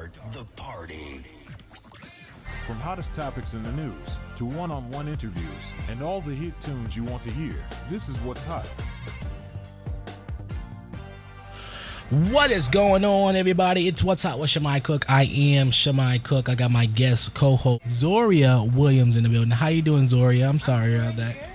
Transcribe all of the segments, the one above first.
Start the party. From hottest topics in the news to one-on-one interviews and all the hit tunes you want to hear, this is What's Hot. What is going on, everybody? It's What's Hot with Shimei Cook. I am Shimei Cook. I got my guest co-host Zoria Williams in the building. How you doing, Zoria? I'm sorry about that. Good.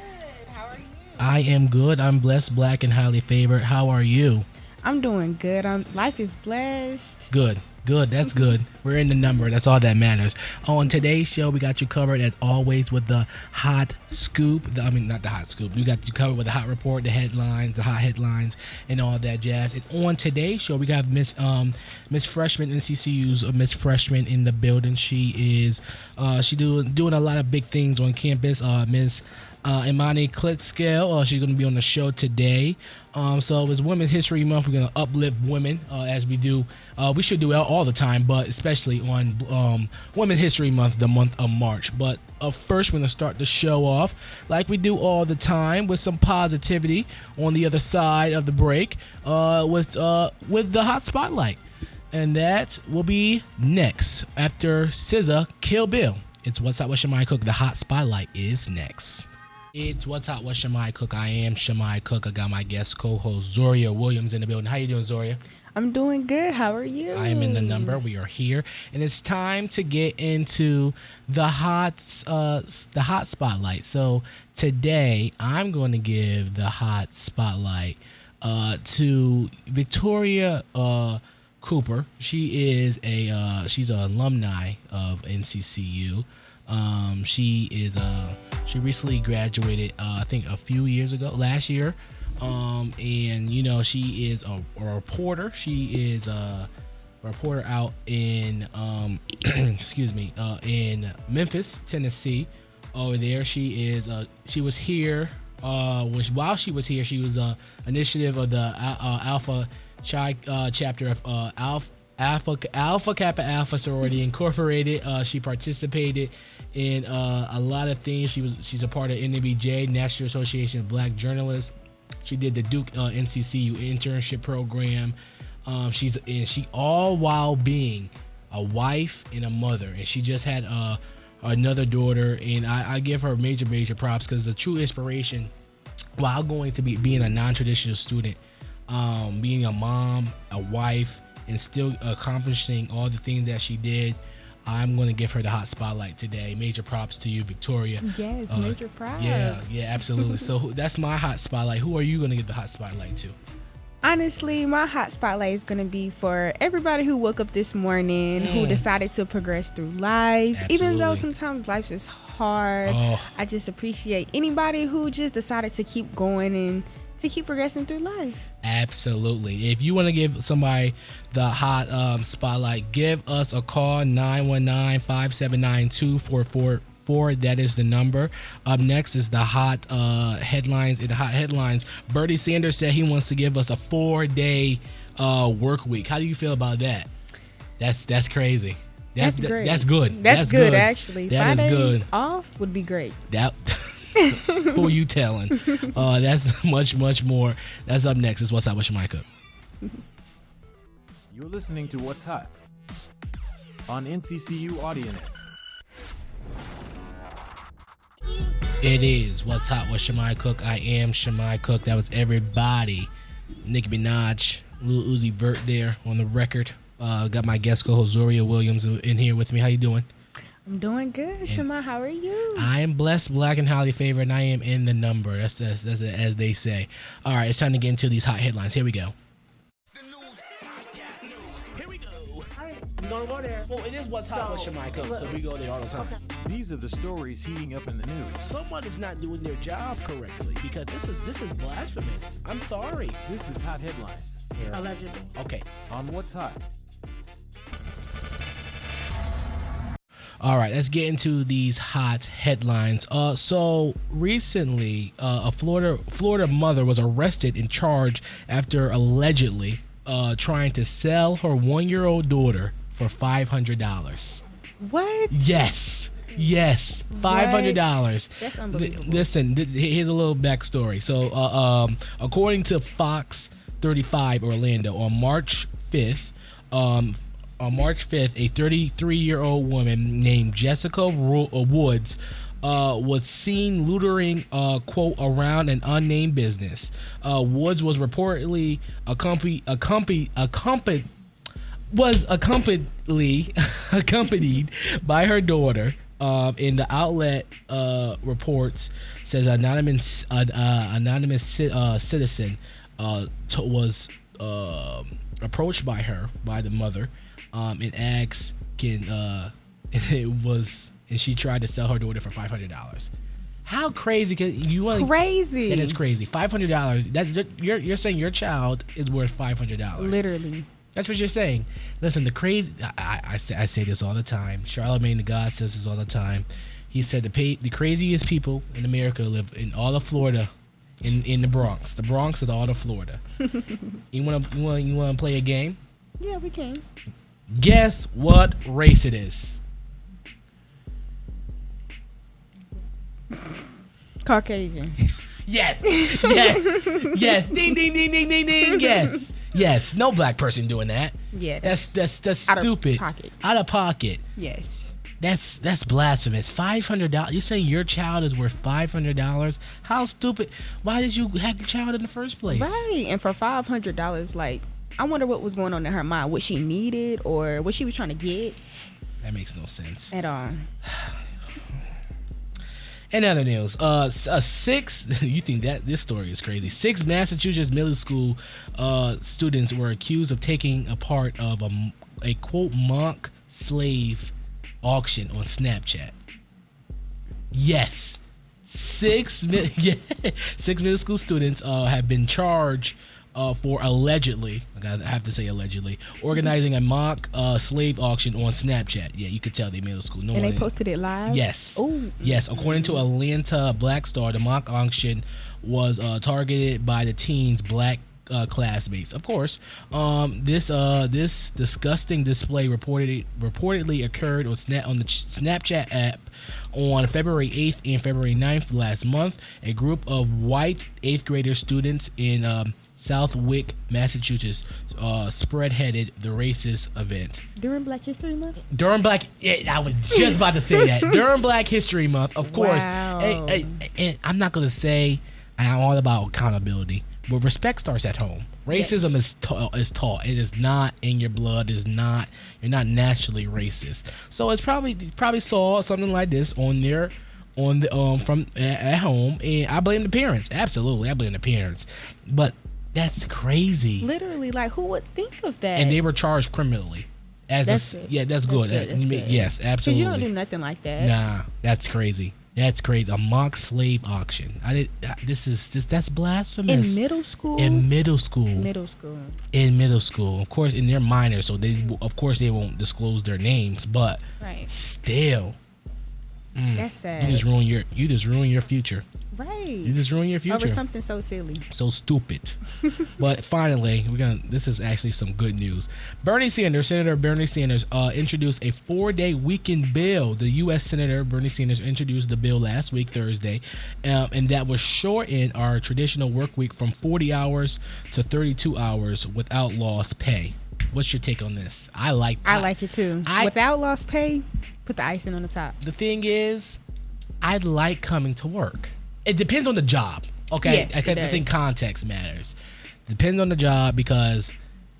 How are you? I am good. I'm blessed, black, and highly favored. How are you? I'm doing good. Life is blessed. Good. That's good. We're in the number. That's all that matters. On today's show, we got you covered as always with the hot scoop. Not the hot scoop. We got you covered with the hot report, the headlines, the hot headlines, and all that jazz. And on today's show, we got Miss Freshman NCCU's Miss Freshman in the building. She is doing a lot of big things on campus. Miss Imani Clickscale. She's going to be on the show today. So it's Women's History Month. We're going to uplift women as we do. We should do it all the time, but especially on Women's History Month, the month of March. But first, we're going to start the show off like we do all the time with some positivity on the other side of the break with the Hot Spotlight. And that will be next after SZA, Kill Bill. It's What's Hot with Shimei Cook. The Hot Spotlight is next. It's What's Hot with Shimei Cook. I am Shimei Cook. I got my guest co-host Zoria Williams in the building. How you doing, Zoria? I'm doing good. How are you? I am in the number. We are here, and it's time to get into the hot spotlight. So today, I'm going to give the hot spotlight to Victoria Cooper. She's an alumni of NCCU. She recently graduated, I think a few years ago, last year. And you know, she is a reporter. She is a reporter out in, in Memphis, Tennessee. Over there, she was here. While she was here, she was initiative of the Alpha Chi chapter of Alpha Kappa Alpha Sorority Incorporated. She participated in a lot of things. She's a part of NABJ, National Association of Black Journalists. She did the Duke NCCU internship program. She all while being a wife and a mother, and she just had another daughter. And I give her major props because the true inspiration while going to being a non-traditional student, being a mom, a wife, and still accomplishing all the things that she did. I'm going to give her the hot spotlight today. Major props to you, Victoria. Yes, major props. Yeah, absolutely. So that's my hot spotlight. Who are you going to give the hot spotlight to? Honestly, my hot spotlight is going to be for everybody who woke up this morning, who decided to progress through life. Absolutely. Even though sometimes life is hard, I just appreciate anybody who just decided to keep going and to keep progressing through life. Absolutely. If you want to give somebody the hot spotlight, give us a call, 919-579-2444. That is the number. Up next is the hot headlines. In the hot headlines, Bernie Sanders said he wants to give us a 4-day work week. How do you feel about that? That's crazy. That's great. That's good. That's good, actually. That 5 is days good. off would be great. Who are you telling? That's much more. That's up next. It's What's Hot with Shimei Cook. You're listening to What's Hot on NCCU AudioNet. It is What's Hot with Shimei Cook. I am Shimei Cook. That was everybody. Nicki Minaj, Lil Uzi Vert there on the record. Got my guest co-host Zoria Williams in here with me. How you doing? I'm doing good. Shimei, how are you? I am blessed, black, and highly favored, and I am in the number. That's as they say. All right, it's time to get into these hot headlines. Here we go. Here we go. All right, we're going to go there. Well, it is What's Hot with Shimei Cook, so we go there all the time. These are the stories heating up in the news. Someone is not doing their job correctly because this is blasphemous. I'm sorry. This is Hot Headlines Allegedly. Okay. on What's Hot. All right, let's get into these hot headlines. So recently, a Florida mother was arrested and charged after allegedly trying to sell her 1-year-old daughter for $500. What? Yes, $500. That's unbelievable. Listen, here's a little backstory. So, according to Fox 35 Orlando, on March 5th, on March 5th, a 33-year-old woman named Jessica Woods was seen loitering, quote, around an unnamed business. Woods was reportedly accompanied by her daughter. In the outlet reports says anonymous citizen was approached by the mother and asked and she tried to sell her daughter for $500. How crazy can you want? Crazy. That is crazy. $500. That's you're saying your child is worth $500. Literally. That's what you're saying. Listen, the crazy. I say this all the time. Charlamagne the God says this all the time. He said the craziest people in America live in all of Florida, in the Bronx. The Bronx is all of Florida. You want to play a game? Yeah, we can. Guess what race it is? Caucasian. Yes. Ding, ding, ding, ding, ding, ding. Yes. No black person doing that. Yeah. That's out stupid. Out of pocket. Yes. That's blasphemous. $500. You're saying your child is worth $500? How stupid? Why did you have the child in the first place? Right. And for $500, like, I wonder what was going on in her mind. What she needed or what she was trying to get. That makes no sense at all. In other news, you think that this story is crazy. 6 Massachusetts middle school students were accused of taking a part of a quote mock slave auction on Snapchat. Yes, 6 middle school students have been charged for allegedly, I have to say allegedly, organizing a mock slave auction on Snapchat. Yeah, you could tell they middle school. And they posted it live? Yes. Ooh. Yes, according to Atlanta Black Star, the mock auction was targeted by the teens' black classmates. Of course, this disgusting display reportedly occurred on the Snapchat app on February 8th and February 9th last month. A group of white 8th grader students in Southwick, Massachusetts, spearheaded the racist event. During Black History Month? I was just about to say that. During Black History Month, of course. Wow. And I'm not going to say I'm all about accountability, but respect starts at home. Racism is taught. It is not in your blood. You're not naturally racist. So it's probably saw something like this from at home, and I blame the parents. Absolutely, I blame the parents. But that's crazy. Literally, like, who would think of that? And they were charged criminally. That's good. That's good. Yes, absolutely. Because you don't do nothing like that. Nah, that's crazy. That's crazy. A mock slave auction. That's blasphemous. In middle school. In middle school. Of course, and they're minors, so they won't disclose their names. But still, that's sad. You just ruin your future. Right. You just ruin your future over something so silly, so stupid. But finally, this is actually some good news. Senator Bernie Sanders introduced a 4-day weekend bill. The U.S. Senator Bernie Sanders introduced the bill last week, Thursday, and that was shorten our traditional work week from 40 hours to 32 hours without lost pay. What's your take on this? I like it too. Without lost pay, put the icing on the top. The thing is, I like coming to work. It depends on the job, okay? Yes, I think context matters. Depends on the job, because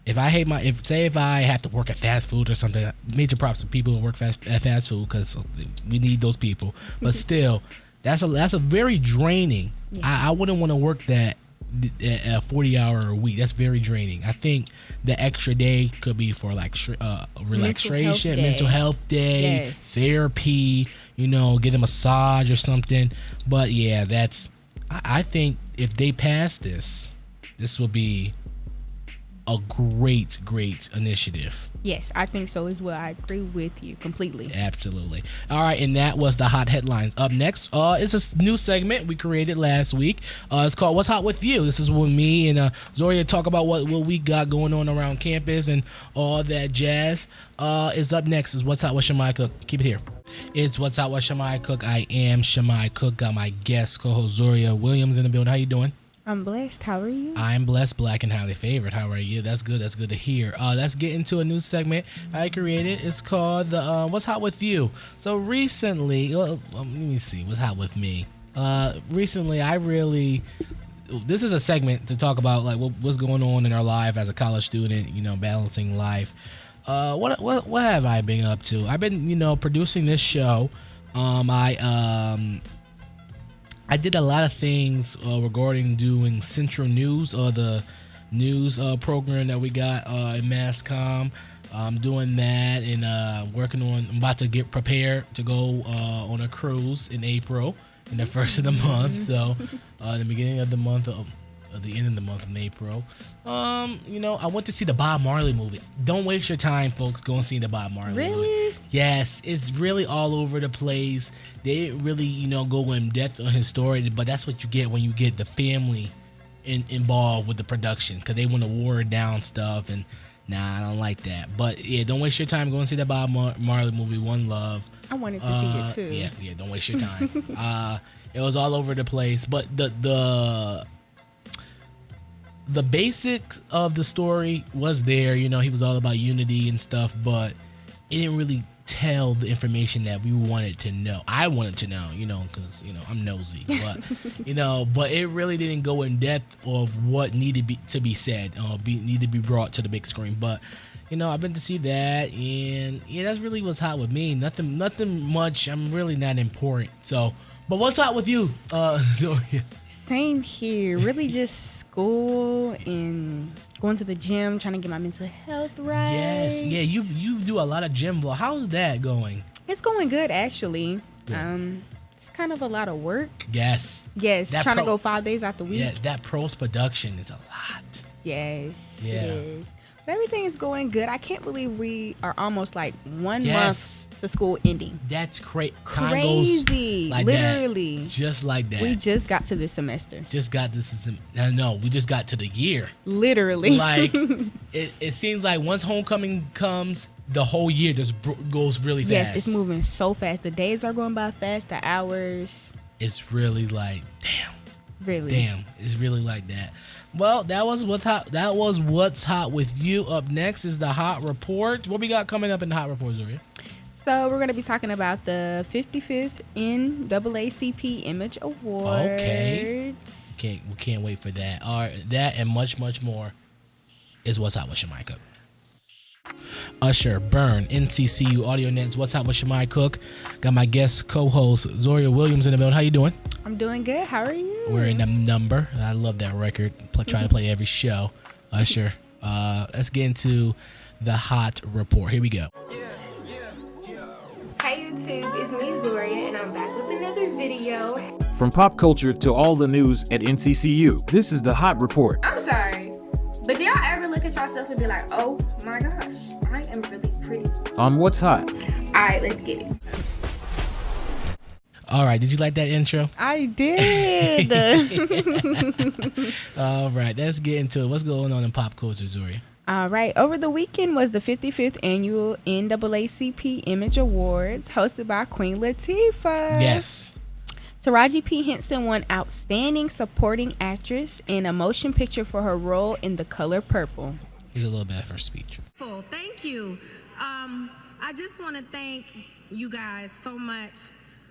if I have to work at fast food or something, major props to people who work at fast food, because we need those people. But still, that's a very draining. Yes. I wouldn't want to work that a 40-hour a week. That's very draining. I think the extra day could be for like relaxation, mental health day, therapy, get a massage or something. But yeah, I think if they pass this will be a great initiative. Yes, I think so as well. I agree with you completely. Absolutely. All right, and that was the hot headlines. Up next is a new segment we created last week. It's called What's Hot With You. This is when me and Zoria talk about what we got going on around campus and all that jazz. Is up next is What's Hot with Shimei Cook. Keep it here. It's What's Hot with Shimei Cook. I am Shimei Cook. Got my guest co-host Zoria Williams in the building. How you doing? I'm blessed. How are you? I'm blessed, black, and highly favored. How are you? That's good. That's good to hear. Let's get into a new segment I created. It's called the What's Hot With You. So recently, let me see. What's hot with me? Recently, this is a segment to talk about like what's going on in our life as a college student. Balancing life. What have I been up to? I've been producing this show. I did a lot of things regarding doing Central News, or the news program that we got in Mass Comm. I'm doing that and I'm about to get prepared to go on a cruise in April, in the first of the month. So the beginning of the month the end of the month in April. I went to see the Bob Marley movie. Don't waste your time, folks. Go and see the Bob Marley movie. Really? Yes, it's really all over the place. They didn't really, go in depth on his story, but that's what you get when you get the family involved with the production, because they want to water down stuff, and I don't like that. But yeah, don't waste your time. Go and see the Bob Marley movie, One Love. I wanted to see it too. Yeah, don't waste your time. It was all over the place, but the basics of the story was there. He was all about unity and stuff, but it didn't really tell the information that we wanted to know. I wanted to know, because I'm nosy, but but it really didn't go in depth of what needed to be said, need to be brought to the big screen. But I've been to see that, and yeah, that's really what's hot with me. Nothing much. I'm really not important. So, but what's hot with you, Zoria? Same here. Really just school and going to the gym, trying to get my mental health right. Yes. Yeah, you do a lot of gym. Well, how's that going? It's going good, actually. It's kind of a lot of work. Yes. Yes, trying to go 5 days out the week. Yeah, that post-production is a lot. Yes, yeah. It is. But everything is going good. I can't believe we are almost like 1 month to school ending. That's crazy. Like literally. That. Just like that. We just got to this semester. No, we just got to the year. Literally. Like, it seems like once homecoming comes, the whole year just goes really fast. Yes, it's moving so fast. The days are going by fast. The hours. It's really like, damn. Really? Damn. It's really like that. Well, that was what's hot with you. Up next is the Hot Report. What we got coming up in the Hot Report, Zoria? So we're going to be talking about the 55th NAACP Image Awards. Okay. We can't wait for that. All right, that and much, much more is what's hot with Shimei Cook. Usher, Burn, NCCU, Audio Nets, What's Hot with Shimei Cook. Got my guest co-host Zoria Williams in the building. How you doing? I'm doing good. How are you? We're in a number. I love that record. Trying to play every show. Usher. Let's get into the Hot Report. Here we go. Hi YouTube, it's me Zoria, and I'm back with another video. From pop culture to all the news at NCCU, this is the Hot Report. I'm sorry, but do y'all ever look at yourself and be like, oh my gosh, I am really pretty? On What's Hot. Alright, let's get it. All right, did you like that intro? I did. All right, let's get into it. What's going on in pop culture, Zoria? All right, over the weekend was the 55th Annual NAACP Image Awards, hosted by Queen Latifah. Yes. Taraji P. Henson won Outstanding Supporting Actress in a Motion Picture for her role in The Color Purple. Here's a little bit of her speech. Thank you. I just want to thank you guys so much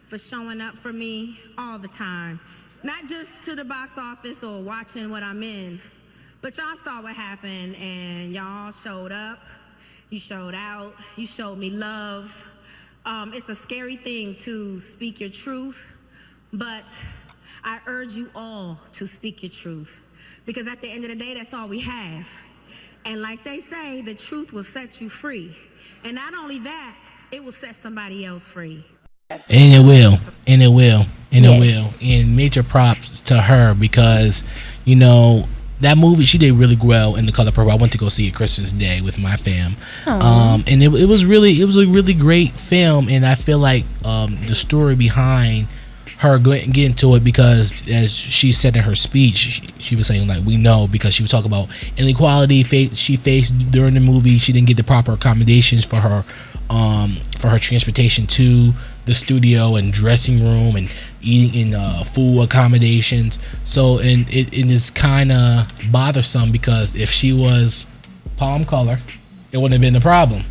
for showing up for me all the time. Not just to the box office or watching what I'm in, but y'all saw what happened and y'all showed up, you showed out, you showed me love. It's a scary thing to speak your truth, but I urge you all to speak your truth, because at the end of the day, that's all we have. And like they say, the truth will set you free. And not only that, it will set somebody else free. And it will. And major props to her, because, that movie, she did really well in The Color Purple. I went to go see it Christmas Day with my fam. And it was a really great film. And I feel like the story behind her getting to it, because as she said in her speech, she was saying, like, we know, because she was talking about inequality she faced during the movie. She didn't get the proper accommodations for her for her transportation to the studio and dressing room and eating in full accommodations. So and it is kind of bothersome because if she was palm color, it wouldn't have been a problem.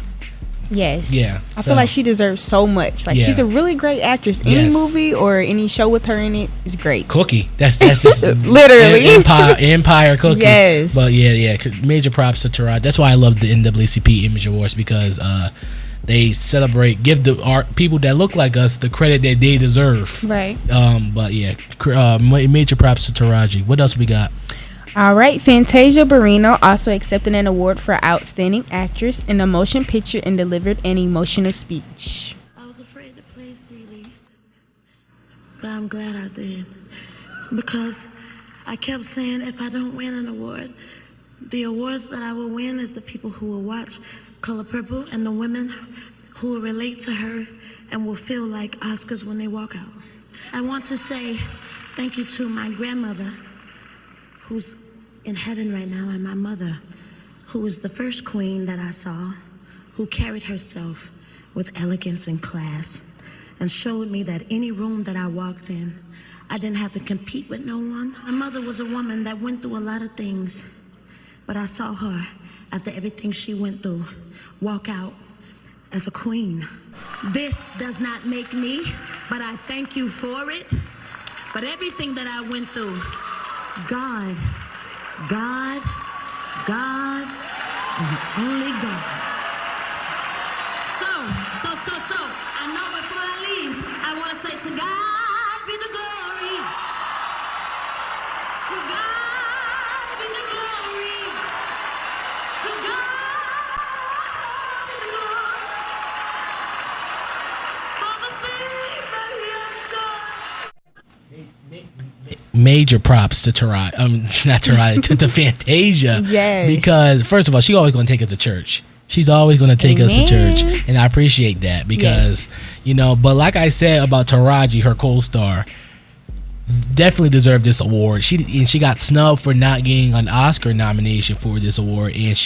Yes. Yeah. I feel like she deserves so much. Like she's a really great actress. Any movie or any show with her in it is great. Cookie. That's literally Empire Cookie. Yes. But yeah. Major props to Taraji. That's why I love the NAACP Image Awards, because they celebrate, give the art people that look like us the credit that they deserve. Right. But yeah, major props to Taraji. What else we got? All right, Fantasia Barrino also accepted an award for Outstanding Actress in a Motion Picture and delivered an emotional speech. I was afraid to play Celie, but I'm glad I did. Because I kept saying if I don't win an award, the awards that I will win is the people who will watch Color Purple and the women who will relate to her and will feel like Oscars when they walk out. I want to say thank you to my grandmother, who's in heaven right now, and my mother, who was the first queen that I saw, who carried herself with elegance and class and showed me that any room that I walked in, I didn't have to compete with no one. My mother was a woman that went through a lot of things, but I saw her, after everything she went through, walk out as a queen. This does not make me, but I thank you for it. But everything that I went through, God, and only God. So, I know before I leave, I want to say to God be the glory. To God be the glory. To God be the glory. For the things that He has done. Major props to Taraji, not Taraji, to Fantasia. Yes. Because first of all, she's always going to take us to church. She's always going to take us to church, and I appreciate that because But like I said about Taraji, her co-star definitely deserved this award. She got snubbed for not getting an Oscar nomination for this award, and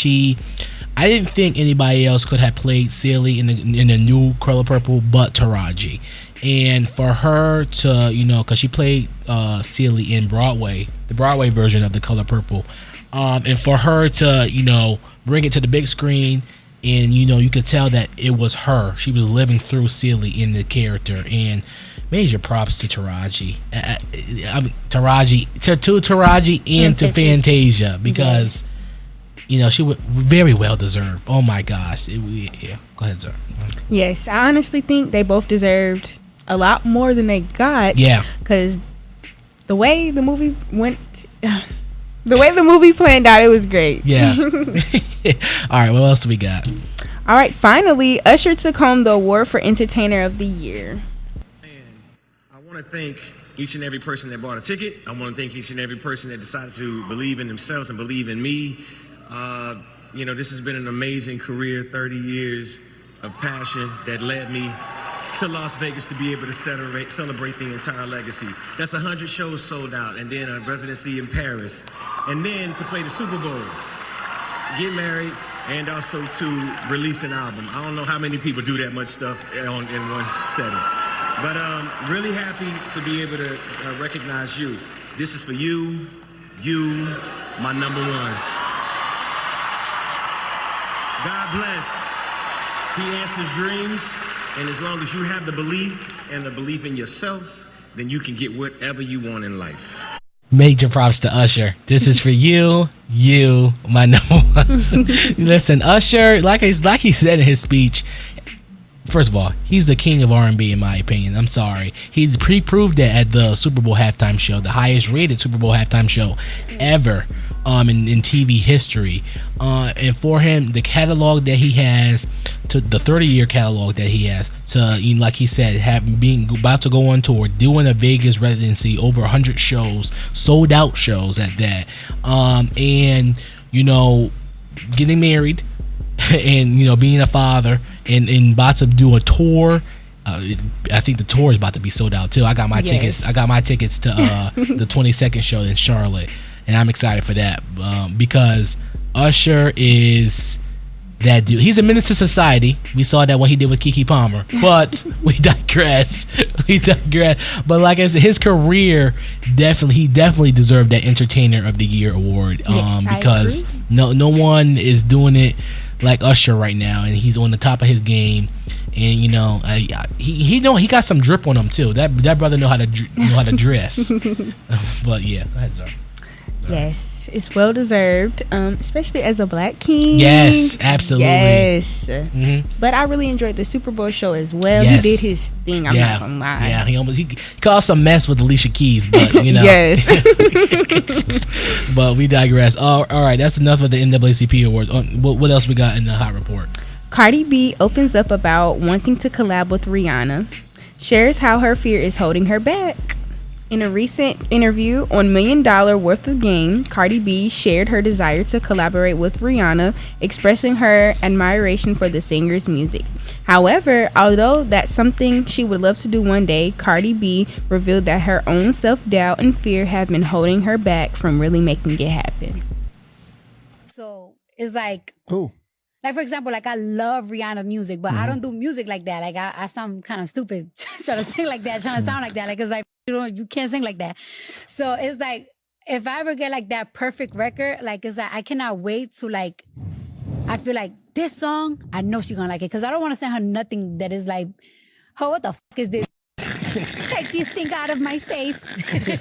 I didn't think anybody else could have played Celie in the new Color Purple but Taraji. And for her to, because she played Celie in Broadway, the Broadway version of The Color Purple, and for her to, bring it to the big screen, and you could tell that it was her. She was living through Celie in the character, and major props to Taraji. Taraji and to Fantasia, because she would very well deserved. Oh my gosh, go ahead, sir. Yes, I honestly think they both deserved a lot more than they got. Yeah, because the way the movie planned out, it was great. Yeah. All right, what else do we got? All right, finally, Usher took home the award for Entertainer of the Year. And I want to thank each and every person that bought a ticket. I want to thank each and every person that decided to believe in themselves and believe in me. This has been an amazing career, 30 years of passion that led me to Las Vegas to be able to celebrate the entire legacy. That's 100 shows sold out, and then a residency in Paris, and then to play the Super Bowl, get married, and also to release an album. I don't know how many people do that much stuff in one setting, but really happy to be able to recognize you. This is for you, my number ones. God bless. He answers dreams. And as long as you have the belief and the belief in yourself, then you can get whatever you want in life. Major props to Usher. This is for you, my number one. Listen, Usher, like he said in his speech, first of all, he's the king of R&B in my opinion. I'm sorry. He's proved that at the Super Bowl halftime show, the highest rated Super Bowl halftime show ever in TV history. And for him, the catalog that he has, to the 30-year catalog that he has, to like he said, being about to go on tour, doing a Vegas residency, over 100 shows, sold out shows at that, and getting married, and being a father, and about to do a tour. I think the tour is about to be sold out too. I got my tickets. I got my tickets to the 22nd show in Charlotte, and I'm excited for that because Usher is that dude. He's a menace to society. We saw that what he did with Keke Palmer. But we digress. But like I said, his career he definitely deserved that Entertainer of the Year award. Yes, Because no one is doing it like Usher right now, and he's on the top of his game. And he got some drip on him too. That brother know how to dress. But yeah, go ahead, Zara. Yes, it's well deserved, especially as a black king. Yes, absolutely. Yes. Mm-hmm. But I really enjoyed the Super Bowl show as well. Yes. He did his thing. I'm not gonna lie. Yeah, he caused some mess with Alicia Keys, but Yes. But we digress. All right, that's enough of the NAACP awards. What else we got in the hot report? Cardi B opens up about wanting to collab with Rihanna, shares how her fear is holding her back. In a recent interview on $1 Million Worth of Game, Cardi B shared her desire to collaborate with Rihanna, expressing her admiration for the singer's music. However, although that's something she would love to do one day, Cardi B revealed that her own self-doubt and fear have been holding her back from really making it happen. So it's like, Who? like for example, like I love Rihanna music, but I don't do music like that. Like I sound kind of stupid trying to sing like that, trying to sound like that. Like it's like you can't sing like that. So it's like if I ever get like that perfect record, like it's like I cannot wait to like. I feel like this song, I know she's gonna like it because I don't want to send her nothing that is like, oh, what the fuck is this? Take this thing out of my face. Take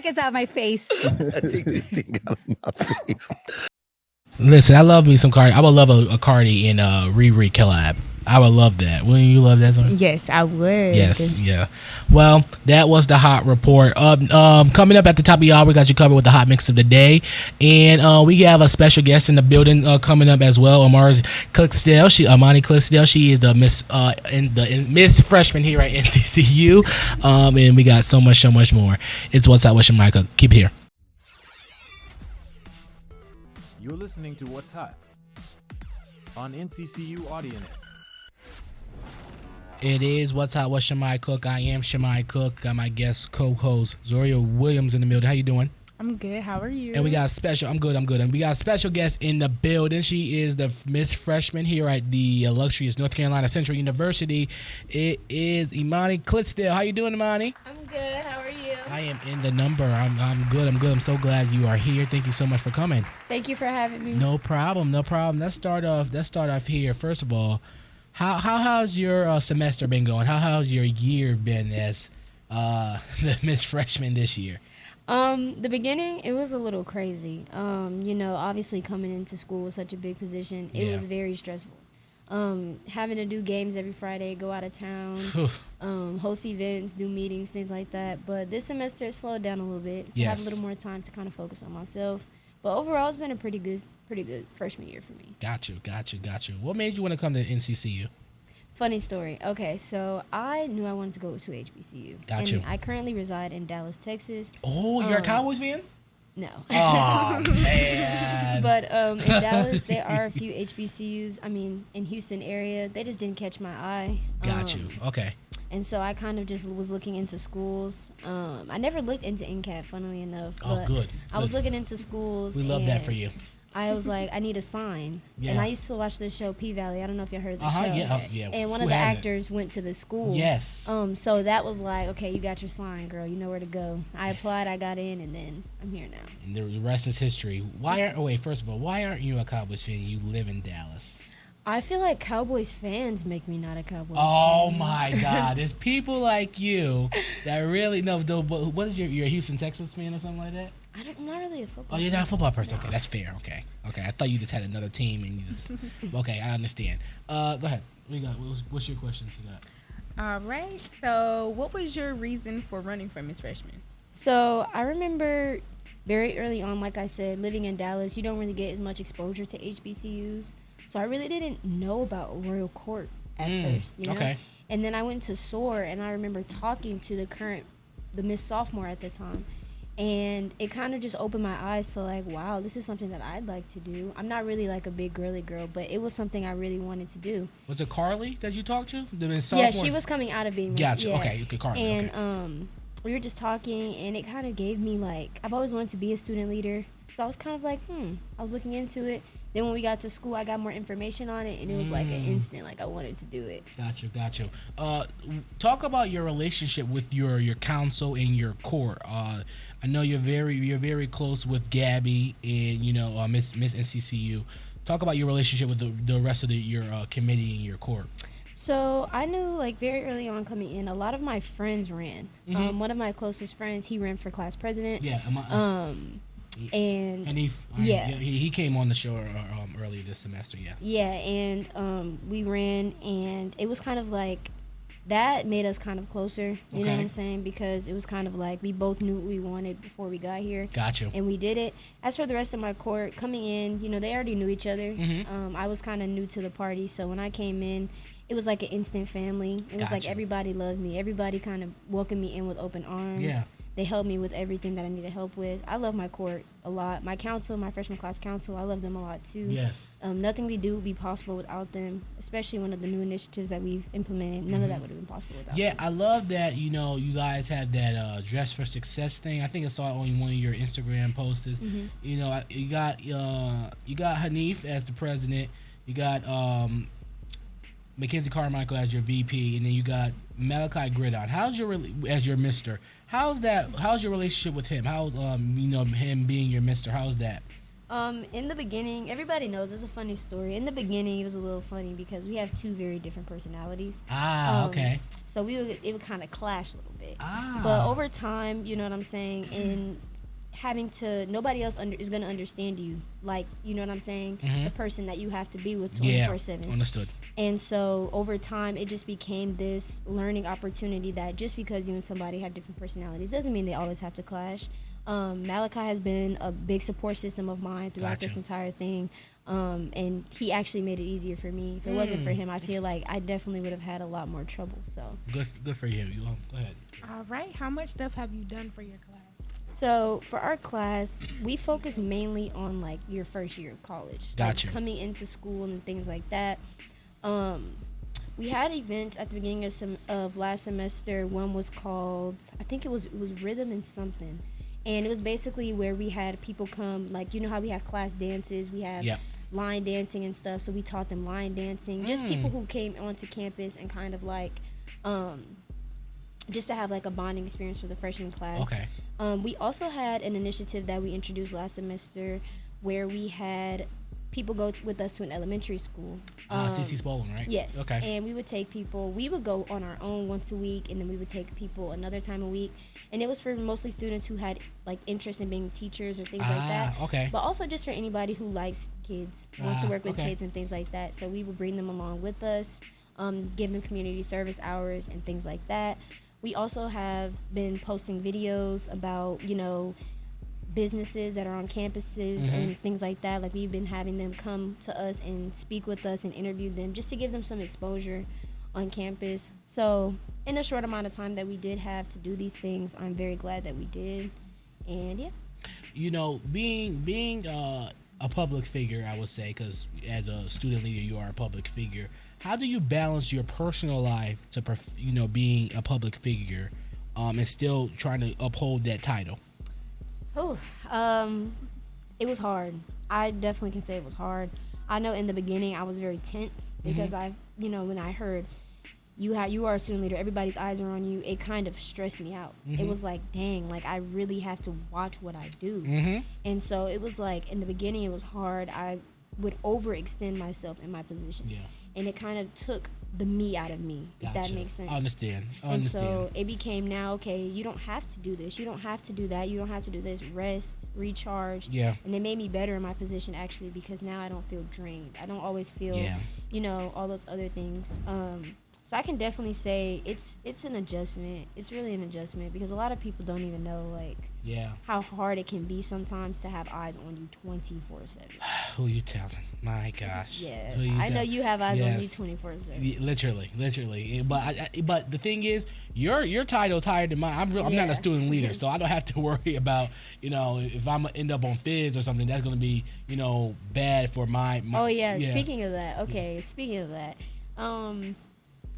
it out of my face. Take this thing out of my face. Listen, I love me some Cardi. I would love a Cardi and Riri collab. I would love that. Wouldn't you love that song? Yes, I would. Yes, yeah. Well, that was the hot report. Coming up at the top of y'all, we got you covered with the hot mix of the day, and we have a special guest in the building coming up as well. Amani Clixdale. She is the Miss Freshman here at NCCU, and we got so much more. It's What's Hot with Shimei. Keep here. You're listening to What's Hot on NCCU AudioNet. It is What's Hot with Shimei Cook. I am Shimei Cook. Got my guest co-host Zoria Williams in the building. How you doing? I'm good. How are you? And we got a special. I'm good. And we got a special guest in the building. She is the Miss Freshman here at the illustrious North Carolina Central University. It is Imani Clixdale. How you doing, Imani? I'm good. How are you? I am in the number. I'm good. I'm so glad you are here. Thank you so much for coming. Thank you for having me. No problem. Let's start off here. First of all, how's your semester been going? How's your year been as the Miss Freshman this year? The beginning, it was a little crazy. Obviously coming into school with such a big position, it was very stressful. Having to do games every Friday, go out of town, host events, do meetings, things like that. But this semester, it slowed down a little bit, so I have a little more time to kind of focus on myself. But overall, it's been a pretty good freshman year for me. Got you. What made you want to come to NCCU? Funny story. Okay, so I knew I wanted to go to HBCU. Got you. And I currently reside in Dallas, Texas. Oh, you're a Cowboys fan? No. Oh, man. But in Dallas, there are a few HBCUs. I mean, in Houston area, they just didn't catch my eye. Got you. Okay. And so I kind of just was looking into schools. I never looked into NCAT, funnily enough. But good. I was looking into schools. We love that for you. I was like, I need a sign. Yeah. And I used to watch this show, P-Valley. I don't know if you heard the show. Yeah. And one of the actors went to the school. Yes. So that was like, okay, you got your sign, girl. You know where to go. I applied, I got in, and then I'm here now. And the rest is history. First of all, why aren't you a Cowboys fan? You live in Dallas. I feel like Cowboys fans make me not a Cowboys fan. Oh, my God. There's people like you that really know. What is your Houston Texans fan or something like that? I'm not really a football person. Oh, you're not a football person. Okay, that's fair. Okay. I thought you just had another team and you just. Okay, I understand. Go ahead. What's your questions you got? All right. So, what was your reason for running for Miss Freshman? So, I remember very early on, like I said, living in Dallas, you don't really get as much exposure to HBCUs. So, I really didn't know about Royal Court at first, you know? Okay. And then I went to SOAR, and I remember talking to the Miss Sophomore at the time. And it kind of just opened my eyes to like, wow, this is something that I'd like to do. I'm not really like a big girly girl, but it was something I really wanted to do. Was it Carly that you talked to? Yeah, she was coming out of being Miss. Gotcha. Yeah. Okay, Carly. And we were just talking, and it kind of gave me like, I've always wanted to be a student leader, so I was kind of like, I was looking into it. Then when we got to school, I got more information on it, and it was like an instant, like I wanted to do it. Got you. Talk about your relationship with your council and your court. I know you're very close with Gabby and Miss NCCU. Talk about your relationship with the rest of your committee and your court. So I knew like very early on coming in, a lot of my friends ran. One of my closest friends, he ran for class president. Yeah. And he came on the show earlier this semester. And we ran, and it was kind of like that made us kind of closer, you know what I'm saying, because it was kind of like we both knew what we wanted before we got here. Gotcha. And we did it. As for the rest of my court coming in, they already knew each other. I was kind of new to the party, so when I came in, it was like an instant family. It was like everybody loved me. Everybody kind of welcomed me in with open arms. Yeah. They helped me with everything that I needed help with. I love my court a lot. My council, my freshman class council, I love them a lot too. Yes. Nothing we do would be possible without them, especially one of the new initiatives that we've implemented. None of that would have been possible without them. Yeah, I love that, you guys have that Dress for Success thing. I think I saw it on one of your Instagram posts. You got Hanif as the president. You got Mackenzie Carmichael as your VP, and then you got Malachi Gridon. As your Mister? How's your relationship with him? How's him being your Mister? How's that? In the beginning, everybody knows it's a funny story. In the beginning, it was a little funny because we have two very different personalities. Okay. So it would kind of clash a little bit. But over time, you know what I'm saying, and having to, nobody else is going to understand you, like, you know what I'm saying, the person that you have to be with 24/7. Understood. And so over time, it just became this learning opportunity that just because you and somebody have different personalities doesn't mean they always have to clash. Malachi has been a big support system of mine throughout this entire thing. And he actually made it easier for me. If it wasn't for him, I feel like I definitely would have had a lot more trouble. So good for you. Go ahead. All right. How much stuff have you done for your class? So for our class, we focus mainly on like your first year of college. Gotcha. Like coming into school and things like that. We had events at the beginning of last semester. One was called, I think it was Rhythm and Something. And it was basically where we had people come, like, you know how we have class dances, we have line dancing and stuff. So we taught them line dancing. Just people who came onto campus and kind of like, just to have like a bonding experience for the freshman class. Okay. We also had an initiative that we introduced last semester where we had people go with us to an elementary school. CC Spalding, right? Yes. Okay. And we would take people, we would go on our own once a week, and then we would take people another time a week. And it was for mostly students who had like interest in being teachers or things like that. Okay. But also just for anybody who likes kids, wants to work with kids and things like that. So we would bring them along with us, give them community service hours and things like that. We also have been posting videos about, businesses that are on campuses and things like that. Like we've been having them come to us and speak with us and interview them just to give them some exposure on campus. So in a short amount of time that we did have to do these things, I'm very glad that we did. And yeah. Being a public figure, I would say, because as a student leader, you are a public figure. How do you balance your personal life to, being a public figure, and still trying to uphold that title? It was hard. I definitely can say it was hard. I know in the beginning I was very tense because when I heard you are a student leader, everybody's eyes are on you, it kind of stressed me out. It was like, dang, like I really have to watch what I do. And so it was like, in the beginning it was hard. I would overextend myself in my position. Yeah. And it kind of took the me out of me, if that makes sense. I understand. And so it became now, okay, you don't have to do this. You don't have to do that. You don't have to do this. Rest, recharge. Yeah. And it made me better in my position, actually, because now I don't feel drained. I don't always feel, all those other things. So I can definitely say it's an adjustment. It's really an adjustment because a lot of people don't even know how hard it can be sometimes to have eyes on you 24/7. Who you telling? My gosh. Yeah. I know you have eyes on you 24/7. Literally. But the thing is, your title's higher than mine. I'm not a student leader, so I don't have to worry about if I'm gonna end up on Fizz or something. That's gonna be bad for my. Oh yeah. Speaking of that,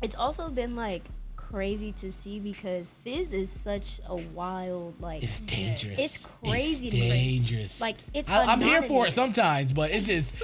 it's also been like crazy to see because Fizz is such a wild, like, It's dangerous. It's crazy It's to me. dangerous. Like, it's I'm here for it anonymous. sometimes, but it's just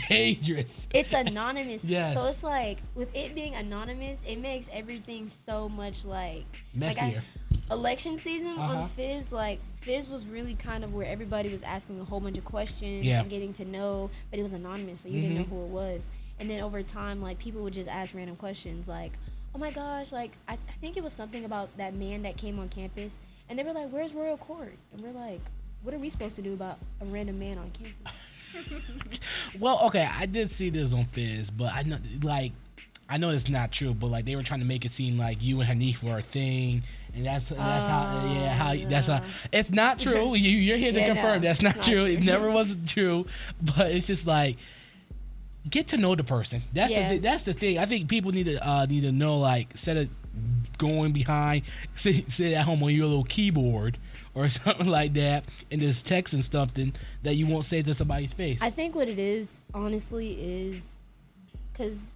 dangerous. It's anonymous. Yes. So it's like, with it being anonymous, it makes everything so much like Messier. Election season on Fizz, like Fizz was really kind of where everybody was asking a whole bunch of questions and getting to know, but it was anonymous, so you didn't know who it was. And then over time, like, people would just ask random questions, like, oh my gosh, like, I think it was something about that man that came on campus, and they were like, where's Royal Court? And we're like, what are we supposed to do about a random man on campus? Well, okay, I did see this on Fizz, but I know it's not true, but like they were trying to make it seem like you and Hanif were a thing, and that's how it's not true. You're here to confirm that's not true. It never was true, but it's just like, get to know the person. That's the thing. I think people need to know, like, instead of going behind, sit at home on your little keyboard or something like that and just texting something that you won't say to somebody's face. I think what it is, honestly, is because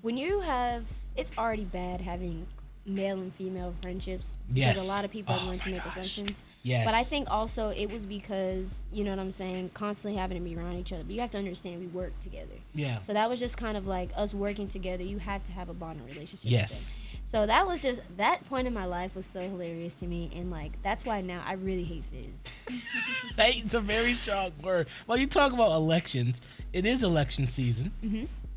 when you have, it's already bad having male and female friendships because a lot of people are going to make assumptions. Yes. But I think also it was because, you know what I'm saying, constantly having to be around each other. But you have to understand we work together. Yeah. So that was just kind of like us working together. You have to have a bonding relationship. Yes. With them. So that was just, that point in my life was so hilarious to me. And like, that's why now I really hate Fizz. Hate's a very strong word. Well, you talk about elections. It is election season.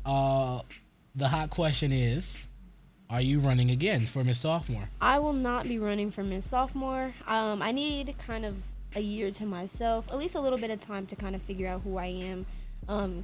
The hot question is, are you running again for Miss Sophomore? I will not be running for Miss Sophomore. I need kind of a year to myself, at least a little bit of time to kind of figure out who I am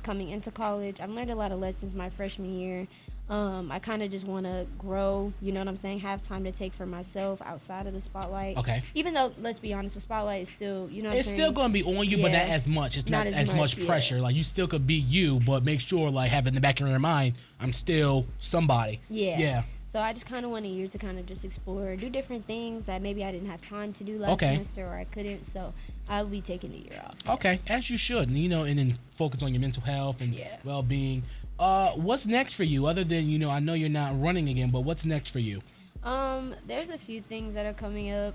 coming into college. I've learned a lot of lessons my freshman year. I kind of just want to grow, you know what I'm saying, have time to take for myself outside of the spotlight. Okay. Even though, let's be honest, the spotlight is still, you know what I'm It's saying? still going to be on you, but not as much. It's not as much pressure. Like, you still could be you, but make sure, like, have in the back of your mind, I'm still somebody. Yeah. So I just kind of want a year to kind of just explore, do different things that maybe I didn't have time to do last semester or I couldn't. So I'll be taking the year off. Okay, as you should. You know, and then focus on your mental health and well-being. What's next for you other than, you know, I know you're not running again, but what's next for you? There's a few things that are coming up.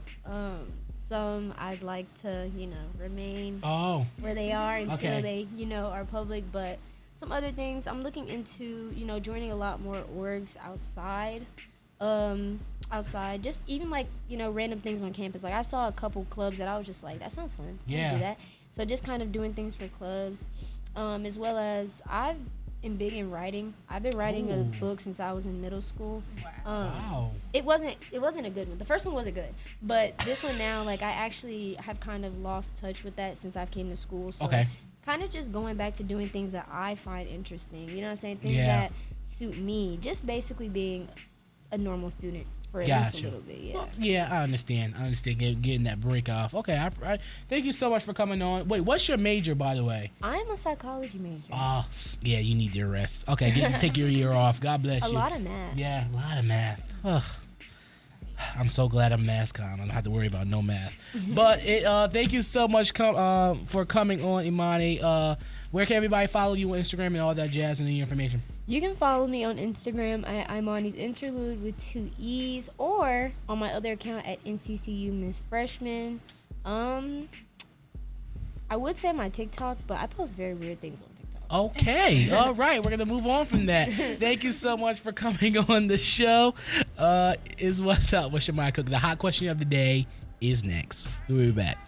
Some I'd like to, you know, remain where they are until they, you know, are public, but some other things I'm looking into, you know, joining a lot more orgs outside, just even like, you know, random things on campus. Like I saw a couple clubs that I was just like, that sounds fun. I wanna do that. So just kind of doing things for clubs, as well as I've been big in writing. I've been writing a book since I was in middle school. Wow. It wasn't a good one. The first one wasn't good, but this one now, like I actually have kind of lost touch with that since I've came to school. So kind of just going back to doing things that I find interesting. You know what I'm saying? Things that suit me. Just basically being a normal student for at least a little bit. Well, I understand. Getting that break off. Okay, I thank you so much for coming on. Wait, what's your major, by the way? I'm a psychology major. Oh, yeah, you need your rest. Okay, take your year off. God bless you. A lot of math. Yeah, a lot of math. Ugh. I'm so glad I'm math con. I don't have to worry about no math. But thank you so much for coming on, Imani. Where can everybody follow you on Instagram and all that jazz and the information? You can follow me on Instagram at Imani's Interlude with 2 E's, or on my other account at NCCU Miss Freshman. I would say my TikTok, but I post very weird things on TikTok. Okay, all right, we're gonna move on from that. Thank you so much for coming on the show. Is What's Up with Shimei Cook. The hot question of the day is next. We'll be back.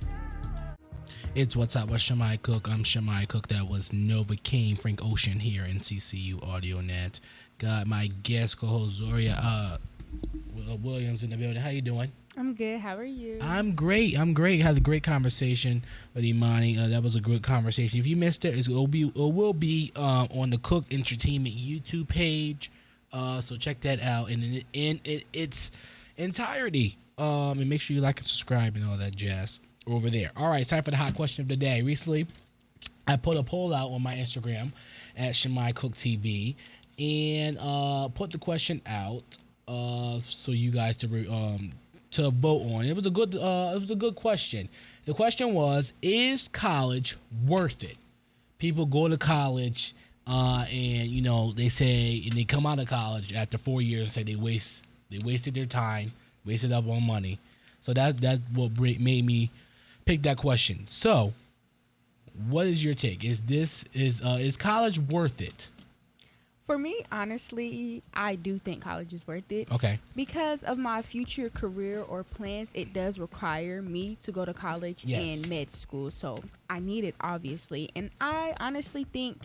It's What's Up with Shimei Cook. I'm Shimei Cook. That was Nova King, Frank Ocean here in CCU Audio Net. Got my guest co-host Zoria Williams in the building. How you doing? I'm good. How are you? I'm great. Had a great conversation with Imani. That was a good conversation. If you missed it, it will be on the Cook Entertainment YouTube page. So check that out in its entirety. And make sure you like and subscribe and all that jazz over there. All right, it's time for the hot question of the day. Recently, I put a poll out on my Instagram at Shimei Cook TV and put the question out so you guys to vote on. It was a good question. The question was, is college worth it? People go to college and you know they say, and they come out of college after 4 years and say they They wasted their time, wasted up on money. So that's what made me pick that question. So, what is your take? Is college worth it? For me, honestly, I do think college is worth it. Okay. Because of my future career or plans, it does require me to go to college and med school. So I need it, obviously. And I honestly think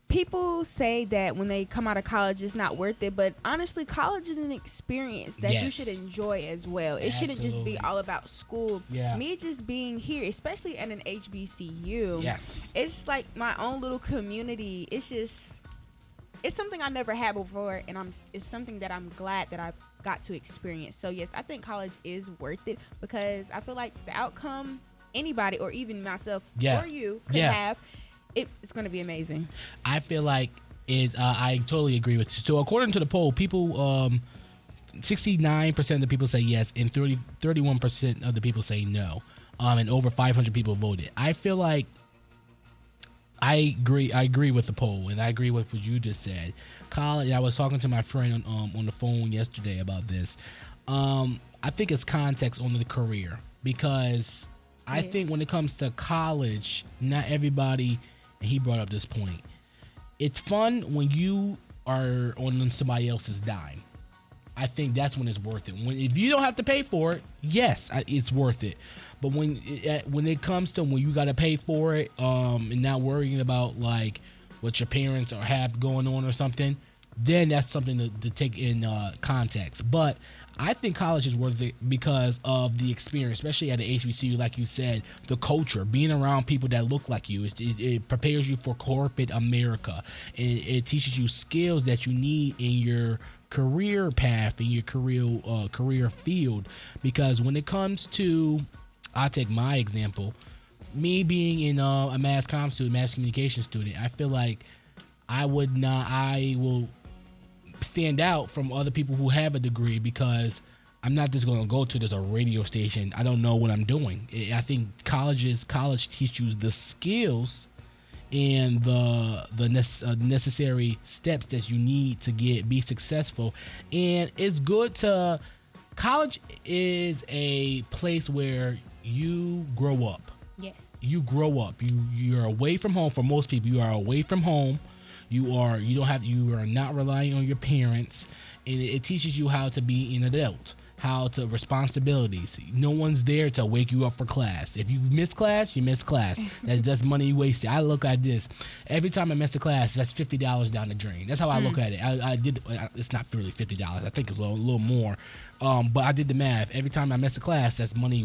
people say that when they come out of college, it's not worth it. But honestly, college is an experience that you should enjoy as well. It shouldn't just be all about school. Yeah. Me just being here, especially at an HBCU, Yes. it's just like my own little community. It's something I never had before, and it's something that I'm glad that I got to experience. So yes, I think college is worth it because I feel like the outcome anybody or even myself or you could have, it's going to be amazing. I feel like I totally agree with you. So according to the poll, people 69% of the people say yes, and 31% of the people say no. And over 500 people voted. I feel like I agree with the poll, and I agree with what you just said. College. I was talking to my friend on the phone yesterday about this. I think it's context on the career because I think when it comes to college, not everybody. And he brought up this point. It's fun when you are on somebody else's dime. I think that's when it's worth it. If you don't have to pay for it, yes, it's worth it. But when it comes to when you got to pay for it, and not worrying about like what your parents have going on or something, then that's something to take in context. But I think college is worth it because of the experience, especially at the HBCU, like you said, the culture, being around people that look like you. It prepares you for corporate America. It teaches you skills that you need in your career path, in your career field. Because when it comes to, I'll take my example, me being in a mass communication student, I feel like I will stand out from other people who have a degree because I'm not just going to go to a radio station. I don't know what I'm doing. I think college teaches you the skills and the necessary steps that you need to be successful. And it's good to, college is a place where you grow up. Yes. You grow up. You're away from home. For most people, you are away from home. You are not relying on your parents, and it teaches you how to be an adult, responsibilities. No one's there to wake you up for class. If you miss class, you miss class. That's money you wasted. I look at this. Every time I miss a class, that's $50 down the drain. That's how I look at it. It's not really $50. I think it's a little more. But I did the math. Every time I miss a class, that's money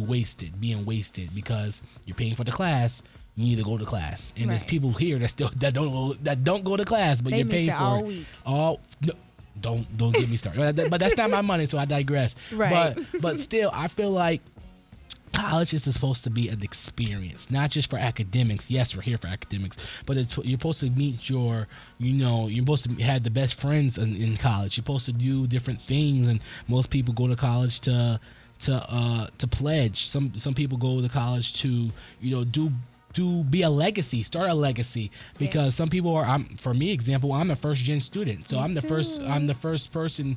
being wasted because you're paying for the class. You need to go to class, and there's people here that don't go to class, but you're paying for all it week. No, don't get me started. But that's not my money, so I digress. Right. But still, I feel like college is supposed to be an experience, not just for academics. Yes, we're here for academics, but you're supposed to meet you're supposed to have the best friends in college. You're supposed to do different things, and most people go to college to pledge. Some people go to college to be a legacy, start a legacy, because some people for me example, I'm a first gen student, so I'm the first person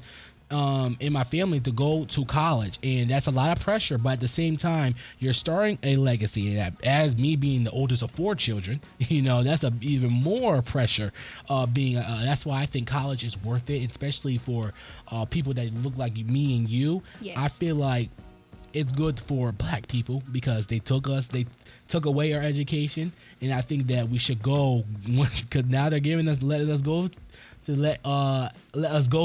in my family to go to college, and that's a lot of pressure, but at the same time you're starting a legacy, and as me being the oldest of 4 children, that's even more pressure that's why I think college is worth it, especially for people that look like me and you. I feel like it's good for black people because they took away our education, and I think that we should go, because now they're letting us go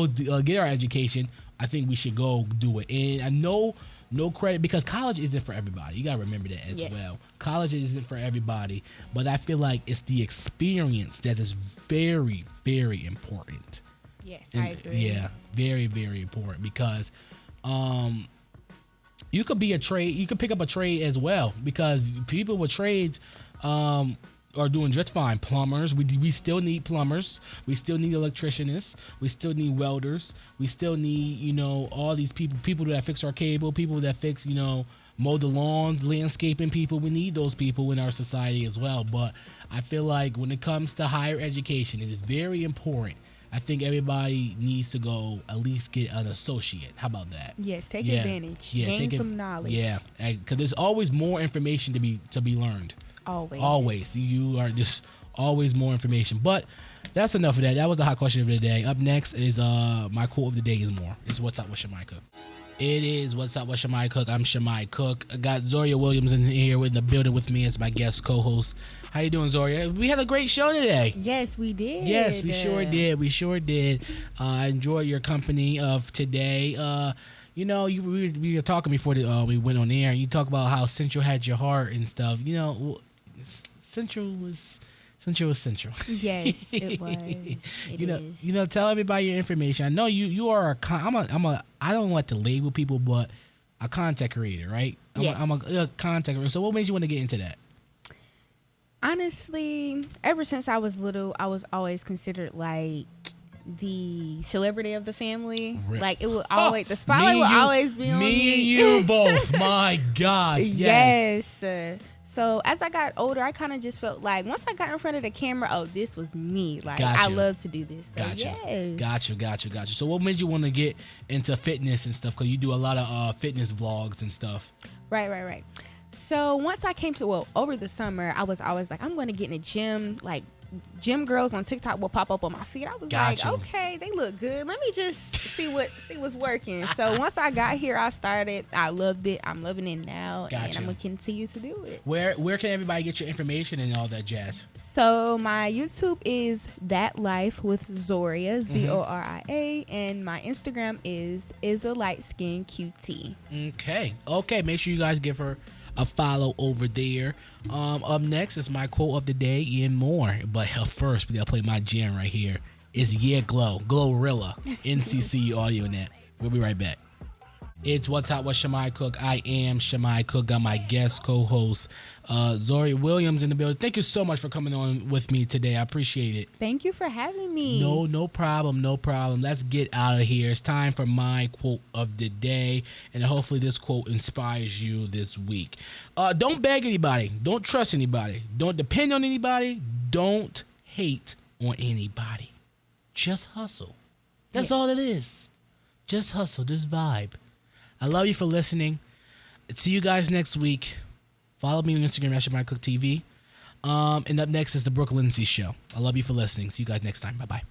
get our education. I think we should go do it. And I know no credit, because college isn't for everybody. You gotta remember that as well. College isn't for everybody, but I feel like it's the experience that is very, very important. Yes, I agree. Yeah, very, very important, because you could be a trade. You could pick up a trade as well, because people with trades are doing just fine. Plumbers, we still need plumbers. We still need electricians. We still need welders. We still need all these people that fix our cable, people that fix mow the lawns, landscaping people. We need those people in our society as well. But I feel like when it comes to higher education, it is very important. I think everybody needs to go at least get an associate. How about that? Yes, take advantage. Gain some knowledge. Yeah, because there's always more information to be learned. Always. You are just always more information. But that's enough of that. That was the hot question of the day. Up next is my quote of the day is more. It's What's Up with Shimei Cook. It is What's Up with Shimei Cook. I'm Shimei Cook. I got Zoria Williams in here in the building with me as my guest co-host. How you doing, Zoria? We had a great show today. Yes, we did. Yes, we sure did. We sure did. I enjoy your company of today. We were talking before we went on air, and you talk about how Central had your heart and stuff. Central was Central. Yes, it was. Tell everybody your information. I know you are I don't like to label people, but a content creator, right? I'm a content creator. So what made you want to get into that? Honestly, ever since I was little, I was always considered like the celebrity of the family. Like it would always, the spotlight would always be on me. Me and you both. My gosh. Yes. So as I got older, I kind of just felt like once I got in front of the camera, oh, this was me. Like I love to do this. So, yes. Gotcha. So what made you want to get into fitness and stuff? Because you do a lot of fitness vlogs and stuff. Right. So once I came to, over the summer, I was always like, I'm going to get in a gym. Like gym girls on TikTok will pop up on my feed. I was like, okay, they look good. Let me just see what's working. So once I got here, I started. I loved it. I'm loving it now, and I'm gonna continue to do it. Where can everybody get your information and all that jazz? So my YouTube is That Life with Zoria, Zoria, and my Instagram is a light skin QT. Okay. Make sure you guys give her a follow over there. Up next is my quote of the day and more. But first, we gotta play my jam right here. It's Glorilla, NCC Audio Net. We'll be right back. It's What's Hot with Shimei Cook. I am Shimei Cook. Got my guest co-host, Zoria Williams in the building. Thank you so much for coming on with me today. I appreciate it. Thank you for having me. No problem. Let's get out of here. It's time for my quote of the day, and hopefully this quote inspires you this week. Don't beg anybody. Don't trust anybody. Don't depend on anybody. Don't hate on anybody. Just hustle. That's all it is. Just hustle. Just vibe. I love you for listening. See you guys next week. Follow me on Instagram at Shimei Cook TV. And up next is the Brooke Lindsay Show. I love you for listening. See you guys next time. Bye-bye.